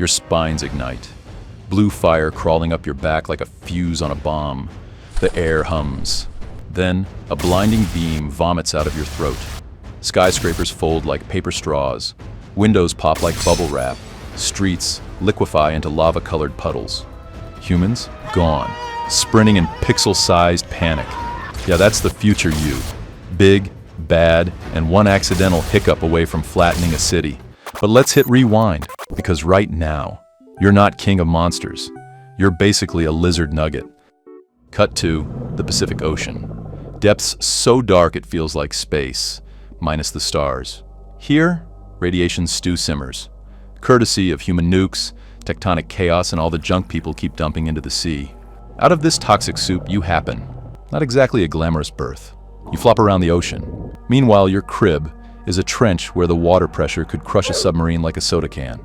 Your spines ignite. Blue fire crawling up your back like a fuse on a bomb. The air hums. Then, a blinding beam vomits out of your throat. Skyscrapers fold like paper straws. Windows pop like bubble wrap. Streets liquefy into lava-colored puddles. Humans, gone. Sprinting in pixel-sized panic. Yeah, that's the future you. Big, bad, and one accidental hiccup away from flattening a city. But let's hit rewind, because right now, you're not king of monsters. You're basically a lizard nugget. Cut to the Pacific Ocean. Depths so dark it feels like space, minus the stars. Here, radiation stew simmers. Courtesy of human nukes, tectonic chaos, and all the junk people keep dumping into the sea. Out of this toxic soup, you happen. Not exactly a glamorous birth. You flop around the ocean. Meanwhile, your crib is a trench where the water pressure could crush a submarine like a soda can.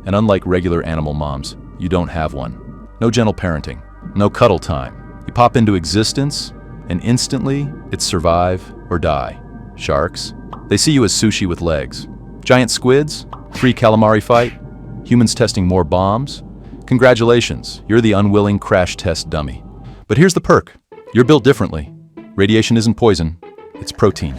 And unlike regular animal moms, you don't have one. No gentle parenting. No cuddle time. You pop into existence, and instantly, it's survive or die. Sharks, they see you as sushi with legs. Giant squids, free calamari fight. Humans testing more bombs. Congratulations, you're the unwilling crash test dummy. But here's the perk. You're built differently. Radiation isn't poison, it's protein.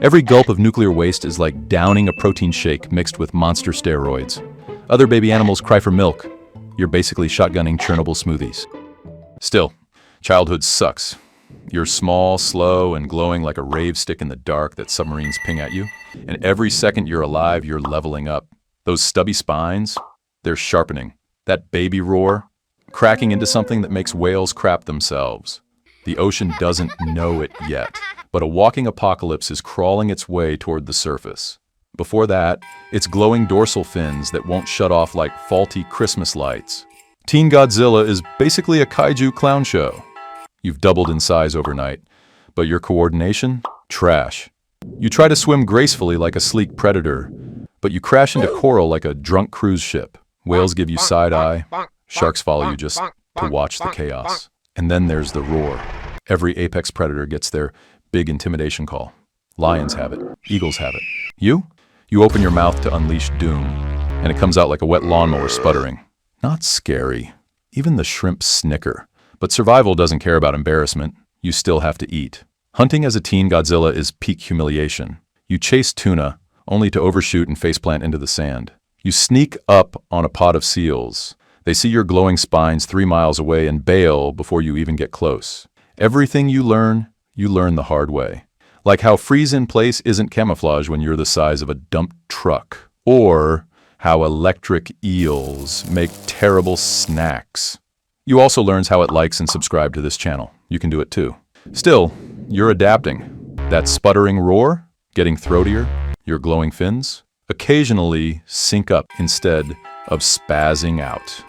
Every gulp of nuclear waste is like downing a protein shake mixed with monster steroids. Other baby animals cry for milk. You're basically shotgunning Chernobyl smoothies. Still, childhood sucks. You're small, slow, and glowing like a rave stick in the dark that submarines ping at you. And every second you're alive, you're leveling up. Those stubby spines, they're sharpening. That baby roar, cracking into something that makes whales crap themselves. The ocean doesn't know it yet, but a walking apocalypse is crawling its way toward the surface. Before that, it's glowing dorsal fins that won't shut off like faulty Christmas lights. Teen Godzilla is basically a kaiju clown show. You've doubled in size overnight, but your coordination? Trash. You try to swim gracefully like a sleek predator, but you crash into coral like a drunk cruise ship. Whales give you side eye, sharks follow you just to watch the chaos. And then there's the roar. Every apex predator gets their big intimidation call. Lions have it, eagles have it. You open your mouth to unleash doom, and it comes out like a wet lawnmower sputtering. Not scary. Even the shrimp snicker. But survival doesn't care about embarrassment. You still have to eat. Hunting as a teen Godzilla is peak humiliation. You chase tuna, only to overshoot and faceplant into the sand. You sneak up on a pod of seals. They see your glowing spines 3 miles away and bail before you even get close. Everything you learn the hard way. Like how freeze in place isn't camouflage when you're the size of a dump truck. Or how electric eels make terrible snacks. You also learn how it likes and subscribe to this channel. You can do it too. Still, you're adapting. That sputtering roar, getting throatier, your glowing fins, occasionally sync up instead of spazzing out.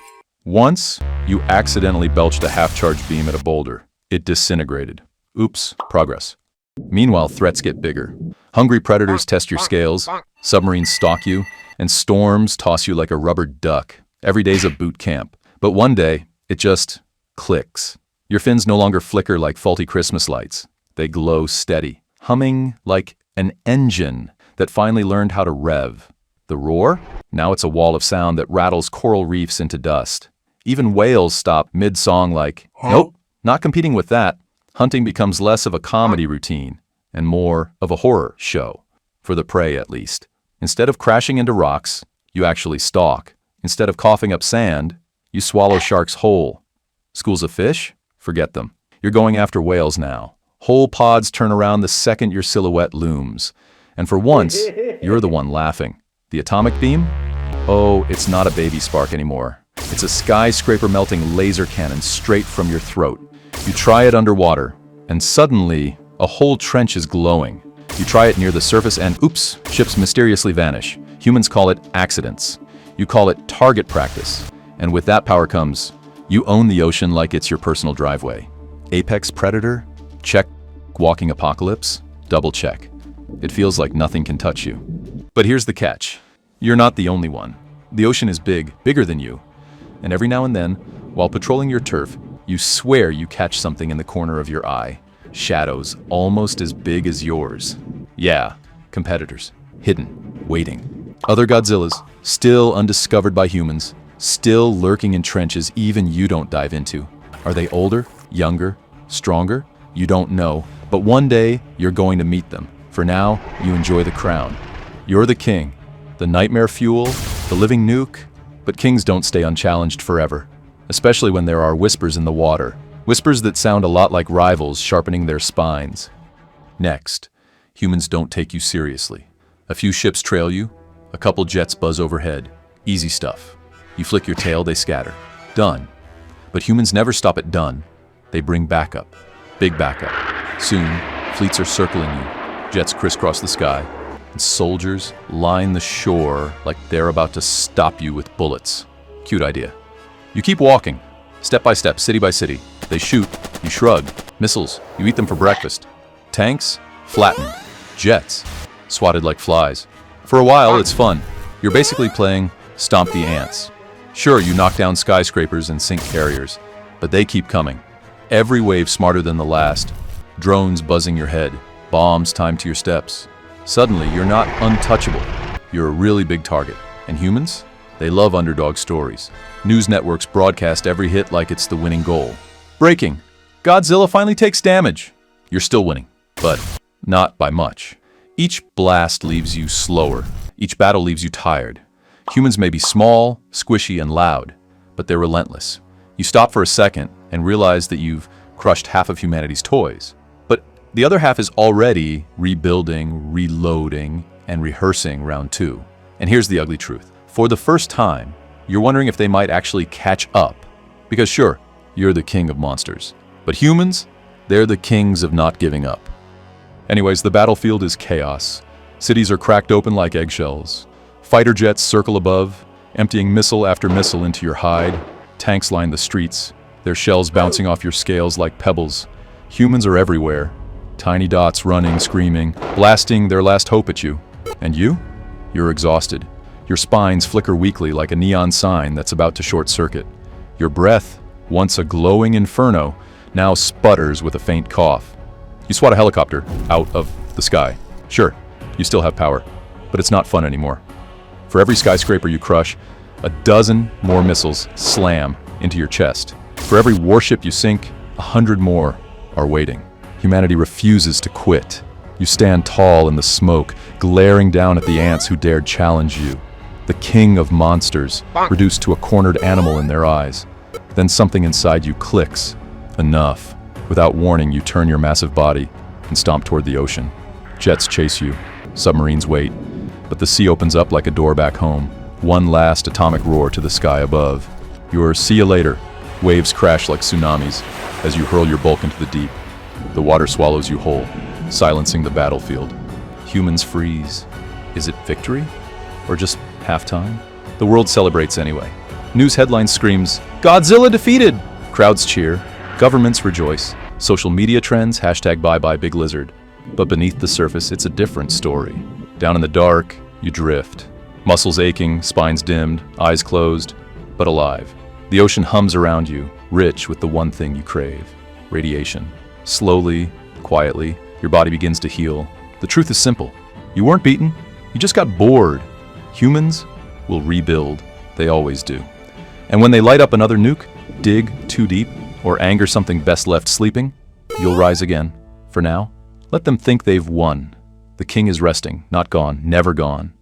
Once, you accidentally belched a half-charged beam at a boulder. It disintegrated. Oops, progress. Meanwhile, threats get bigger. Hungry predators test your scales, submarines stalk you, and storms toss you like a rubber duck. Every day's a boot camp. But one day, it just clicks. Your fins no longer flicker like faulty Christmas lights. They glow steady, humming like an engine that finally learned how to rev. The roar? Now it's a wall of sound that rattles coral reefs into dust. Even whales stop mid-song like, nope, not competing with that. Hunting becomes less of a comedy routine and more of a horror show. For the prey, at least. Instead of crashing into rocks, you actually stalk. Instead of coughing up sand, you swallow sharks whole. Schools of fish? Forget them. You're going after whales now. Whole pods turn around the second your silhouette looms. And for once, you're the one laughing. The atomic beam? Oh, it's not a baby spark anymore. It's a skyscraper melting laser cannon straight from your throat. You try it underwater, and suddenly, a whole trench is glowing. You try it near the surface and oops, ships mysteriously vanish. Humans call it accidents. You call it target practice. And with that power comes, you own the ocean like it's your personal driveway. Apex predator? Check. Walking apocalypse? Double check. It feels like nothing can touch you. But here's the catch. You're not the only one. The ocean is big, bigger than you. And every now and then, while patrolling your turf, you swear you catch something in the corner of your eye. Shadows almost as big as yours. Yeah, competitors. Hidden. Waiting. Other Godzillas, still undiscovered by humans. still lurking in trenches even you don't dive into. Are they older, younger, stronger? You don't know, but one day you're going to meet them. For now, you enjoy the crown. You're the king, the nightmare fuel, the living nuke, but kings don't stay unchallenged forever, especially when there are whispers in the water. Whispers that sound a lot like rivals sharpening their spines. Next, humans don't take you seriously. A few ships trail you, a couple jets buzz overhead. Easy stuff. You flick your tail, they scatter. Done. But humans never stop at done. They bring backup. Big backup. Soon, fleets are circling you. Jets crisscross the sky, and soldiers line the shore like they're about to stop you with bullets. Cute idea. You keep walking, step by step, city by city. They shoot, you shrug. Missiles, you eat them for breakfast. Tanks, flattened. Jets, swatted like flies. For a while, it's fun. You're basically playing Stomp the Ants. Sure, you knock down skyscrapers and sink carriers, but they keep coming. Every wave smarter than the last. Drones buzzing your head. Bombs timed to your steps. Suddenly, you're not untouchable. You're a really big target. And humans? They love underdog stories. News networks broadcast every hit like it's the winning goal. Breaking. Godzilla finally takes damage. You're still winning, but not by much. Each blast leaves you slower. Each battle leaves you tired. Humans may be small, squishy, and loud, but they're relentless. You stop for a second and realize that you've crushed half of humanity's toys. But the other half is already rebuilding, reloading, and rehearsing round two. And here's the ugly truth. For the first time, you're wondering if they might actually catch up. Because sure, you're the king of monsters. But humans, they're the kings of not giving up. Anyways, the battlefield is chaos. Cities are cracked open like eggshells. Fighter jets circle above, emptying missile after missile into your hide. Tanks line the streets, their shells bouncing off your scales like pebbles. Humans are everywhere. Tiny dots running, screaming, blasting their last hope at you. And you? You're exhausted. Your spines flicker weakly like a neon sign that's about to short circuit. Your breath, once a glowing inferno, now sputters with a faint cough. You swat a helicopter out of the sky. Sure, you still have power, but it's not fun anymore. For every skyscraper you crush, a dozen more missiles slam into your chest. For every warship you sink, 100 more are waiting. Humanity refuses to quit. You stand tall in the smoke, glaring down at the ants who dared challenge you. The king of monsters, reduced to a cornered animal in their eyes. Then something inside you clicks. Enough. Without warning, you turn your massive body and stomp toward the ocean. Jets chase you. Submarines wait. But the sea opens up like a door back home. One last atomic roar to the sky above. Your see you later. Waves crash like tsunamis as you hurl your bulk into the deep. The water swallows you whole, silencing the battlefield. Humans freeze. Is it victory? Or just halftime? The world celebrates anyway. News headline screams, "Godzilla defeated!" Crowds cheer. Governments rejoice. Social media trends, hashtag bye bye big lizard. But beneath the surface, it's a different story. Down in the dark, you drift. Muscles aching, spines dimmed, eyes closed, but alive. The ocean hums around you, rich with the one thing you crave, radiation. Slowly, quietly, your body begins to heal. The truth is simple. You weren't beaten, you just got bored. Humans will rebuild. They always do. And when they light up another nuke, dig too deep, or anger something best left sleeping, you'll rise again. For now, let them think they've won. The king is resting, not gone, never gone.